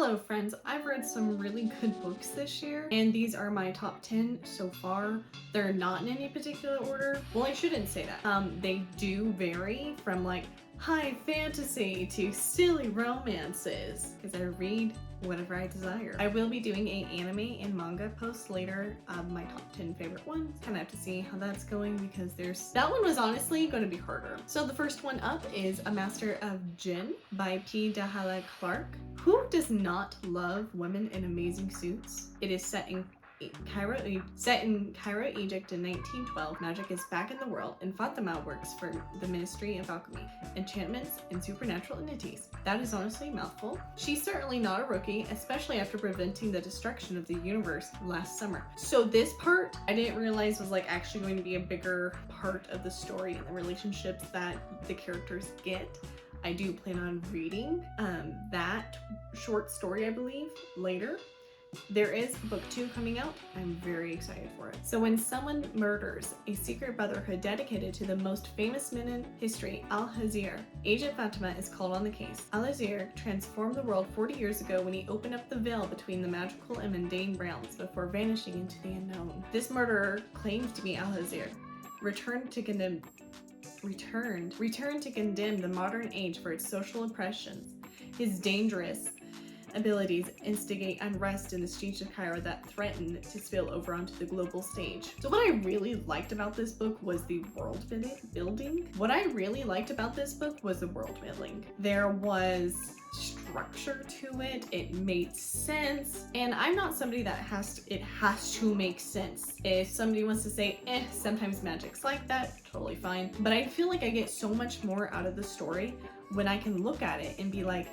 Hello friends, I've read some really good books this year, and these are my top 10 so far. They're not in any particular order. Well, I shouldn't say that. They do vary from like high fantasy to silly romances, because I read whatever I desire. I will be doing a anime and manga post later of my top 10 favorite ones. Kind of have to see how that's going because that one was honestly going to be harder. So the first one up is A Master of Djinn by P. Dahala Clark. Who does not love women in amazing suits? It is set in Cairo, Egypt in 1912. Magic is back in the world, and Fatima works for the Ministry of Alchemy, Enchantments, and Supernatural Entities. That is honestly a mouthful. She's certainly not a rookie, especially after preventing the destruction of the universe last summer. So this part, I didn't realize was like actually going to be a bigger part of the story and the relationships that the characters get. I do plan on reading that short story, I believe, later. There is book 2 coming out. I'm very excited for it. So when someone murders a secret brotherhood dedicated to the most famous men in history, Al-Hazir, Agent Fatima is called on the case. Al-Hazir transformed the world 40 years ago when he opened up the veil between the magical and mundane realms before vanishing into the unknown. This murderer claims to be Al-Hazir, returned to condemn the modern age for its social oppressions. His dangerous abilities instigate unrest in the streets of Cairo that threaten to spill over onto the global stage. So what I really liked about this book was the world building. There was structure to it. It made sense. And I'm not somebody that it has to make sense. If somebody wants to say, sometimes magic's like that, totally fine. But I feel like I get so much more out of the story when I can look at it and be like,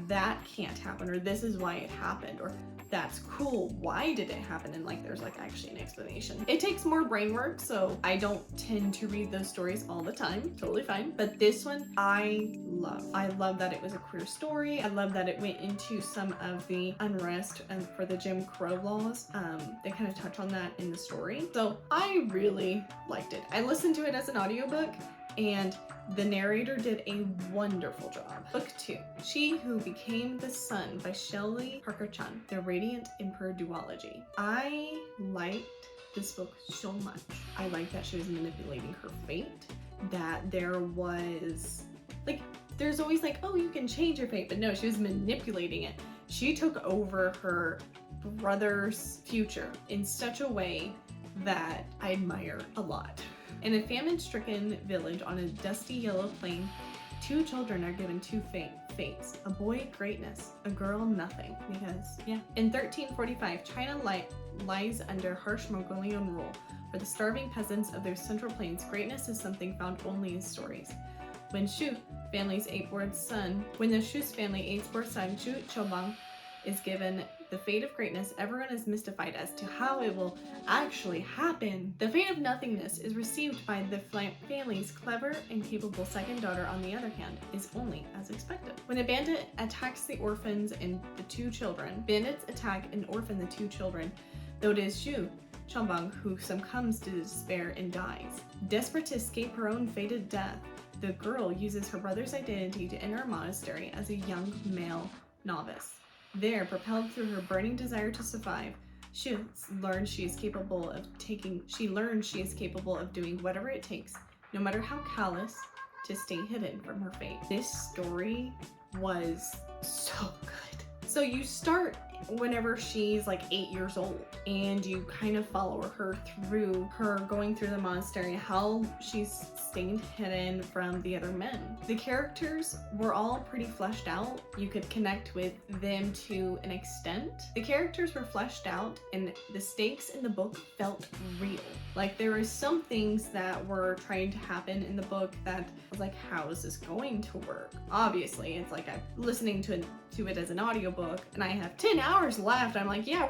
that can't happen, or this is why it happened, or that's cool, why did it happen, and like there's like actually an explanation. It takes more brain work, so I don't tend to read those stories all the time, totally fine, but this one I love that it was a queer story. I love that it went into some of the unrest and for the Jim Crow laws. They kind of touch on that in the story, so I really liked it. I listened to it as an audiobook, and the narrator did a wonderful job. Book 2, She Who Became the Sun by Shelley Parker-Chan, The Radiant Emperor Duology. I liked this book so much. I liked that she was manipulating her fate, that there was, like, there's always like, oh, you can change your fate, but no, she was manipulating it. She took over her brother's future in such a way that I admire a lot. In a famine-stricken village on a dusty yellow plain, 2 children are given 2 fates. A boy, greatness. A girl, nothing. Because, yeah. In 1345, China lies under harsh Mongolian rule. For the starving peasants of their central plains, greatness is something found only in stories. When the Shu family's 8-born son, Shu Chobang, is given the fate of greatness, everyone is mystified as to how it will actually happen. The fate of nothingness is received by the family's clever and capable second daughter, on the other hand, is only as expected. When a bandit attacks the orphans and the 2 children, bandits attack and orphan the 2 children, though it is Shu Chongbang who succumbs to despair and dies. Desperate to escape her own fated death, the girl uses her brother's identity to enter a monastery as a young male novice. There, propelled through her burning desire to survive, she learns she is capable of doing whatever it takes, no matter how callous, to stay hidden from her fate. This story was so good. So you start whenever she's like 8 years old, and you kind of follow her through her going through the monastery, how she's staying hidden from the other men. The characters were all pretty fleshed out. You could connect with them to an extent. The characters were fleshed out, and the stakes in the book felt real. Like, there were some things that were trying to happen in the book that I was like, how is this going to work? Obviously, it's like I'm listening to it as an audiobook, and I have 10 hours left. I'm like, yeah,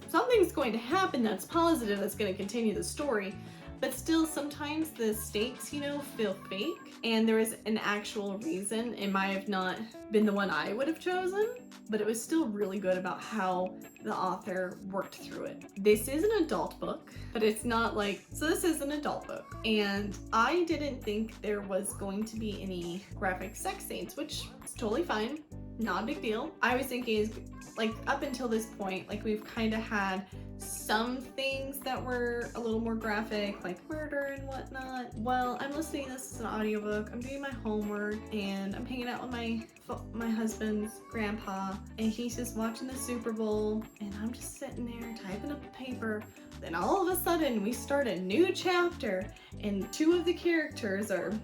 something's going to happen that's positive, that's going to continue the story. But still, sometimes the stakes, feel fake, and there is an actual reason. It might have not been the one I would have chosen, but it was still really good about how the author worked through it. This is an adult book, but it's not like, so this is an adult book. And I didn't think there was going to be any graphic sex scenes, which is totally fine. not a big deal. I was thinking is like up until this point, like we've kind of had some things that were a little more graphic, like murder and whatnot. Well, I'm listening to this as an audiobook, I'm doing my homework, and I'm hanging out with my husband's grandpa, and he's just watching the Super Bowl, and I'm just sitting there typing up a paper. Then all of a sudden we start a new chapter, and two of the characters are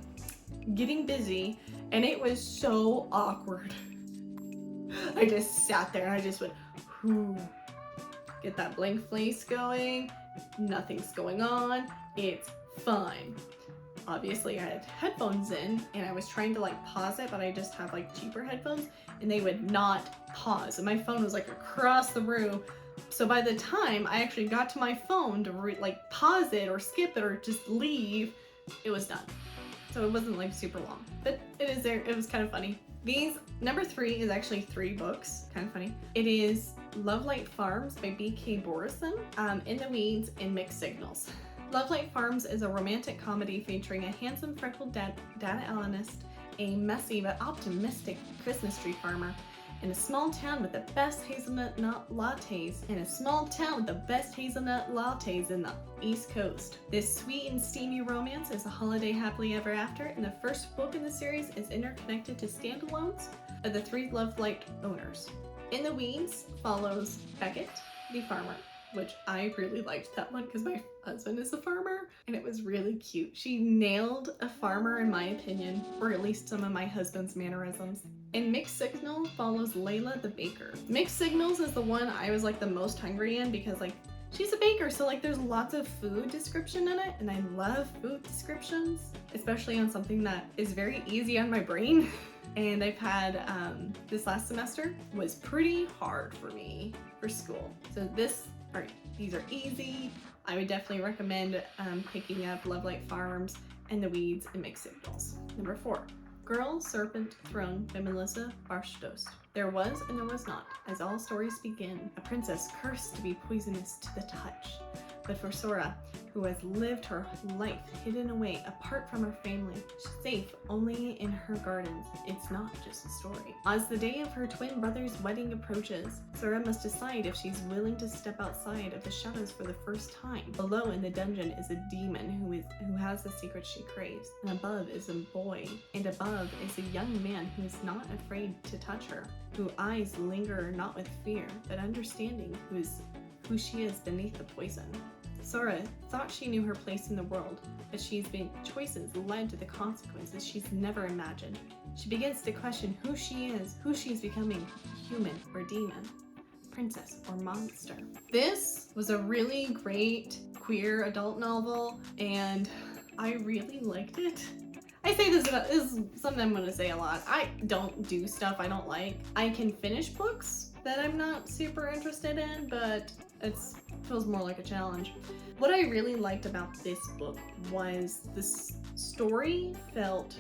getting busy, and it was so awkward. I just sat there and I just went, whew. Get that blank face going, nothing's going on, it's fine. Obviously I had headphones in and I was trying to like pause it, but I just have like cheaper headphones and they would not pause, and my phone was like across the room. So by the time I actually got to my phone to like pause it or skip it or just leave, it was done. So it wasn't like super long, but it is there. It was kind of funny. Number 3 is actually 3 books, kind of funny. It is Love Light Farms by B.K. Borison, In the Weeds, and Mixed Signals. Love Light Farms is a romantic comedy featuring a handsome freckled data analyst, a messy but optimistic Christmas tree farmer, in a small town with the best hazelnut lattes in the East Coast. This sweet and steamy romance is a holiday happily ever after, and the first book in the series is interconnected to standalones of the 3 Love Light owners. In the Weeds follows Beckett, the farmer, which I really liked that one because my husband is a farmer, and it was really cute. She nailed a farmer in my opinion, or at least some of my husband's mannerisms. And Mixed Signal follows Layla the baker. Mixed Signals is the one I was like the most hungry in because like she's a baker, so like there's lots of food description in it, and I love food descriptions, especially on something that is very easy on my brain. And I've had this last semester was pretty hard for me for school. So these are easy. I would definitely recommend picking up Love Light Farms, and the Weeds, and Mixed Signals. Number 4. Girl, Serpent, Throne by Melissa Barstow. There was and there was not, as all stories begin, a princess cursed to be poisonous to the touch. But for Sora, who has lived her life hidden away apart from her family, safe only in her gardens, it's not just a story. As the day of her twin brother's wedding approaches, Sora must decide if she's willing to step outside of the shadows for the first time. Below in the dungeon is a demon who has the secret she craves, and above is a boy, and above is a young man who is not afraid to touch her, whose eyes linger not with fear, but understanding who she is beneath the poison. Sora thought she knew her place in the world, but she's made choices led to the consequences she's never imagined. She begins to question who she is becoming, human or demon, princess or monster. This was a really great queer adult novel, and I really liked it. I say this is something I'm going to say a lot. I don't do stuff I don't like. I can finish books that I'm not super interested in, but it feels more like a challenge. What I really liked about this book was this story felt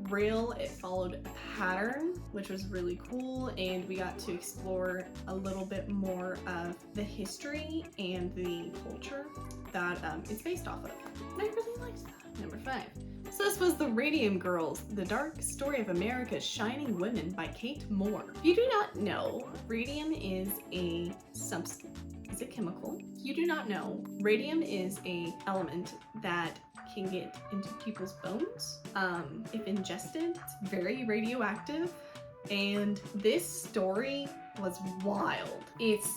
real. It followed a pattern, which was really cool, and we got to explore a little bit more of the history and the culture that it's based off of. And I really liked that. Number 5. So this was the Radium Girls, The Dark Story of America's Shining Women by Kate Moore. If you do not know, radium is a substance. It's a chemical. If you do not know, radium is a element that can get into people's bones. If ingested, it's very radioactive. And this story was wild. It's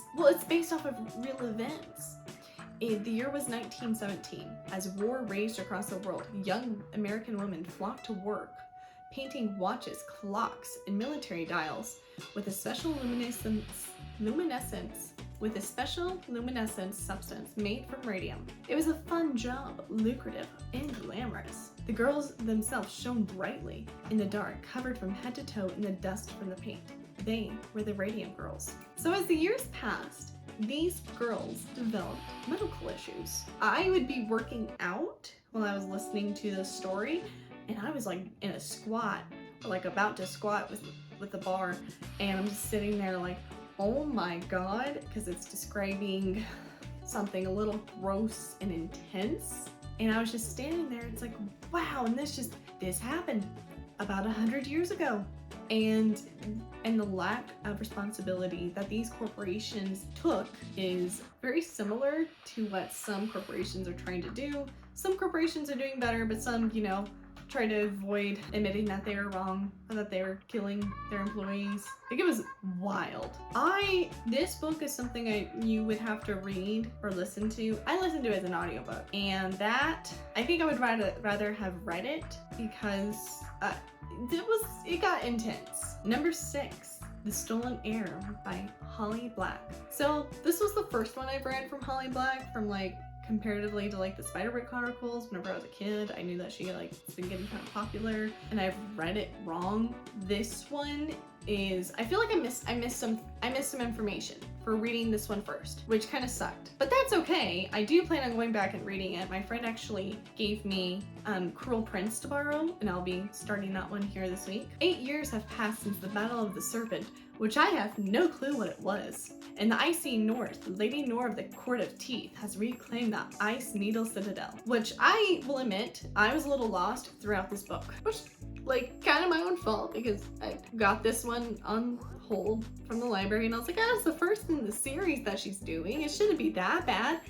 based off of real events. The year was 1917. As war raged across the world, young American women flocked to work, painting watches, clocks, and military dials with a special luminescent substance made from radium. It was a fun job, lucrative and glamorous. The girls themselves shone brightly in the dark, covered from head to toe in the dust from the paint. They were the Radium Girls. So as the years passed, these girls developed medical issues. I would be working out while I was listening to the story, and I was like in a squat, like about to squat with the bar, and I'm just sitting there like, oh my god, because it's describing something a little gross and intense, and I was just standing there. It's like, wow, and this happened about 100 years ago. And the lack of responsibility that these corporations took is very similar to what some corporations are trying to do. Some corporations are doing better, but some, you know, try to avoid admitting that they were wrong or that they were killing their employees. Like, it was wild. This book is something you would have to read or listen to. I listened to it as an audiobook, and that, I think I would rather have read it because it got intense. Number 6, The Stolen Heir by Holly Black. So this was the first one I've read from Holly Black, from like comparatively to like the Spider-Man Chronicles. Whenever I was a kid, I knew that she like has been getting kind of popular, and I've read it wrong. This one is, I feel like I missed some information for reading this one first, which kind of sucked. But that's okay. I do plan on going back and reading it. My friend actually gave me Cruel Prince to borrow, and I'll be starting that one here this week. 8 years have passed since the Battle of the Serpent, which I have no clue what it was. In the icy north, Lady Nor of the Court of Teeth has reclaimed the Ice Needle Citadel, which I will admit, I was a little lost throughout this book, which, like, kind of my own fault, because I got this one on hold from the library, and I was like, it's the first in the series that she's doing. It shouldn't be that bad.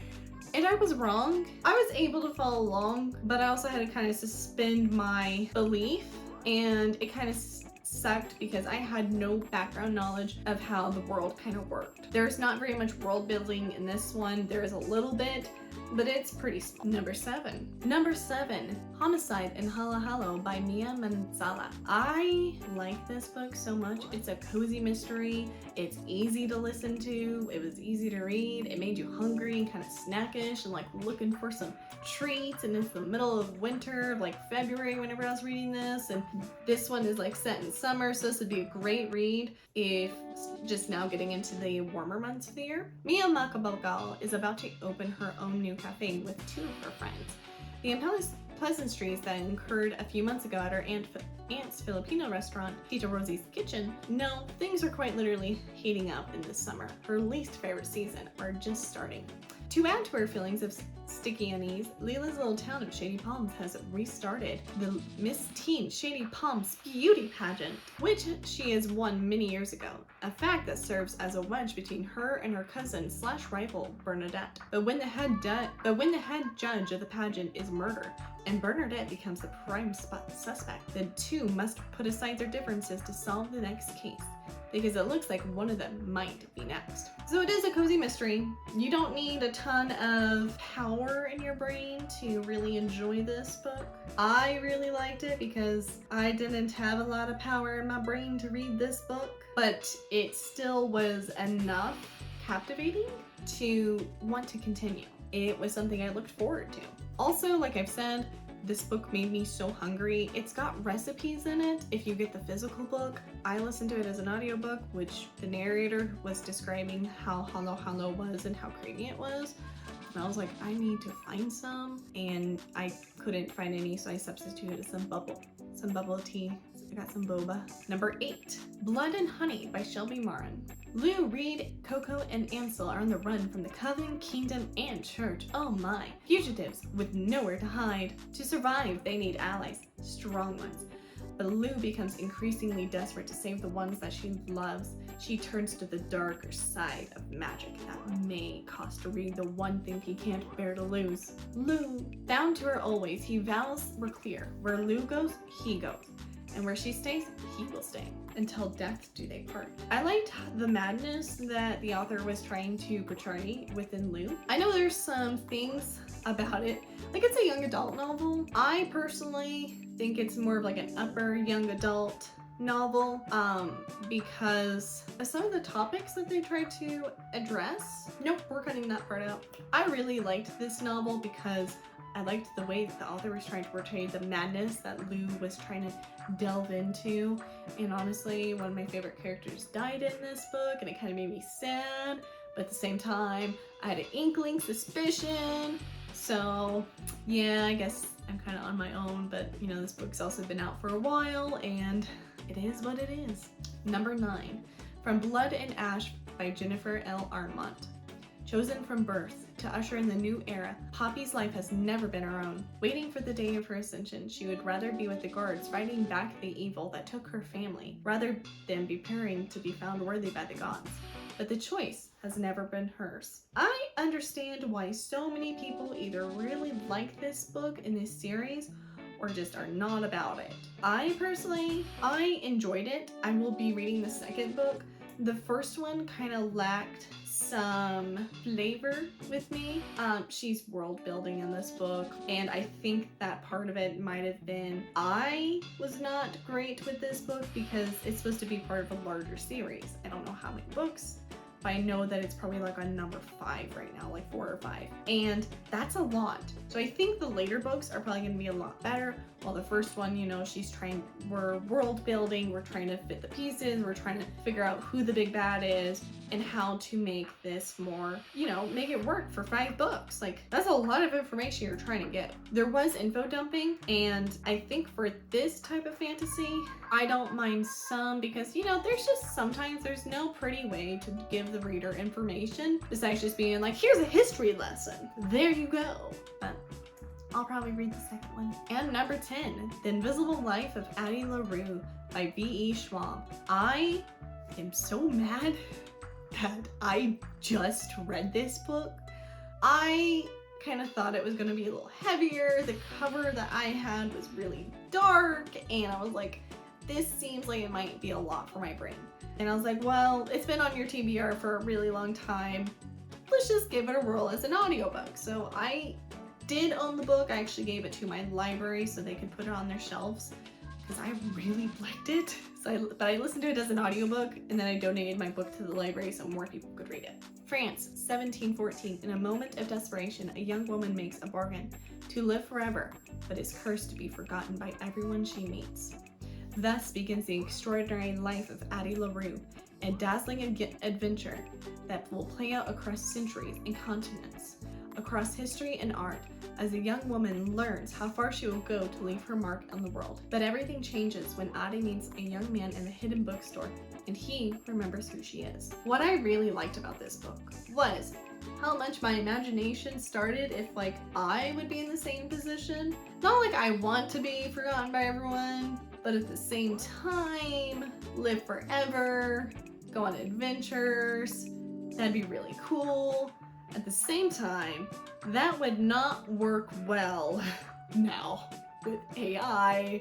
And I was wrong. I was able to follow along, but I also had to kind of suspend my belief, and it kind of sucked because I had no background knowledge of how the world kind of worked. There's not very much world building in this one. There is a little bit, but it's pretty small. Number 7, Homicide and Halo-Halo by Mia Manzala. I like this book so much. It's a cozy mystery. It's easy to listen to. It was easy to read. It made you hungry and kind of snackish and like looking for some treats, and it's the middle of winter, like February whenever I was reading this, and this one is like set in summer, so this would be a great read if just now getting into the warmer months of the year. Mia Makabogal is about to open her own new cafe with 2 of her friends. The pleasantries that occurred a few months ago at her aunt's Filipino restaurant, Tita Rosie's Kitchen, no, things are quite literally heating up in this summer. Her least favorite season are just starting. To add to her feelings of sticky unease, Leela's little town of Shady Palms has restarted the Miss Teen Shady Palms beauty pageant, which she has won many years ago, a fact that serves as a wedge between her and her cousin / rival Bernadette. But when the head judge of the pageant is murdered, and Bernadette becomes the prime suspect, the two must put aside their differences to solve the next case, because it looks like one of them might be next. So it is a cozy mystery. You don't need a ton of power in your brain to really enjoy this book. I really liked it because I didn't have a lot of power in my brain to read this book, but it still was enough captivating to want to continue. It was something I looked forward to. Also, like I've said, this book made me so hungry. It's got recipes in it if you get the physical book. I listened to it as an audiobook, which the narrator was describing how Halo-Halo was and how creamy it was. And I was like, I need to find some, and I couldn't find any, so I substituted some bubble tea. I got some boba. Number 8, Blood and Honey by Shelby Marin. Lou, Reed, Coco, and Ansel are on the run from the Coven, Kingdom, and Church. Oh my. Fugitives with nowhere to hide. To survive, they need allies, strong ones. But Lou becomes increasingly desperate to save the ones that she loves. She turns to the darker side of magic that may cost Reed the one thing he can't bear to lose. Lou, bound to her always, he vows were clear. Where Lou goes, he goes. And where she stays, he will stay. Until death do they part. I liked the madness that the author was trying to portray within Lou. I know there's some things about it, like it's a young adult novel. I personally think it's more of like an upper young adult novel because of some of the topics that they tried to address. Nope, we're cutting that part out. I really liked this novel because I liked the way that the author was trying to portray the madness that Lou was trying to delve into. And honestly, one of my favorite characters died in this book, and it kind of made me sad. But at the same time, I had an inkling suspicion. So yeah, I guess I'm kind of on my own, but you know, this book's also been out for a while, and it is what it is. Number 9, From Blood and Ash by Jennifer L. Armont. Chosen from birth to usher in the new era, Poppy's life has never been her own. Waiting for the day of her ascension, she would rather be with the guards fighting back the evil that took her family, rather than be preparing to be found worthy by the gods. But the choice has never been hers. I understand why so many people either really like this book in this series or just are not about it. I enjoyed it. I will be reading the second book. The first one kind of lacked some flavor with me. She's world building in this book, and I think that part of it might have been I was not great with this book because it's supposed to be part of a larger series. I don't know how many books, but I know that it's probably like on number 5 right now, like 4 or 5, and that's a lot. So I think the later books are probably gonna be a lot better, while the first one, you know, we're world building, we're trying to fit the pieces, we're trying to figure out who the big bad is and how to make this more, you know, make it work for 5 books. Like, that's a lot of information you're trying to get. There was info dumping, and I think for this type of fantasy, I don't mind some because, you know, sometimes there's no pretty way to give the reader information besides just being like, here's a history lesson. There you go. But I'll probably read the second one. And number 10, The Invisible Life of Addie LaRue by V.E. Schwab. I am so mad that I just read this book. I kind of thought it was going to be a little heavier. The cover that I had was really dark, and I was like, this seems like it might be a lot for my brain. And I was like, well, it's been on your TBR for a really long time. Let's just give it a whirl as an audiobook. So I did own the book. I actually gave it to my library so they could put it on their shelves because I really liked it. But I listened to it as an audiobook, and then I donated my book to the library so more people could read it. France, 1714. In a moment of desperation, a young woman makes a bargain to live forever, but is cursed to be forgotten by everyone she meets. Thus begins the extraordinary life of Addie LaRue, a dazzling adventure that will play out across centuries and continents, across history and art, as a young woman learns how far she will go to leave her mark on the world. But everything changes when Addie meets a young man in the hidden bookstore, and he remembers who she is. What I really liked about this book was how much my imagination started if, like, I would be in the same position. Not like I want to be forgotten by everyone, but at the same time, live forever, go on adventures. That'd be really cool. At the same time, that would not work well now with AI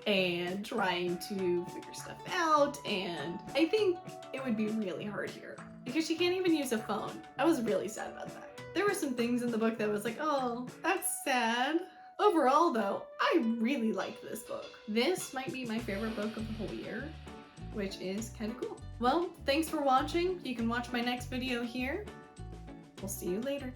and trying to figure stuff out, and I think it would be really hard here because she can't even use a phone. I was really sad about that. There were some things in the book that was like, oh, that's sad. Overall though, I really liked this book. This might be my favorite book of the whole year, which is kind of cool. Well, thanks for watching. You can watch my next video here. We'll see you later.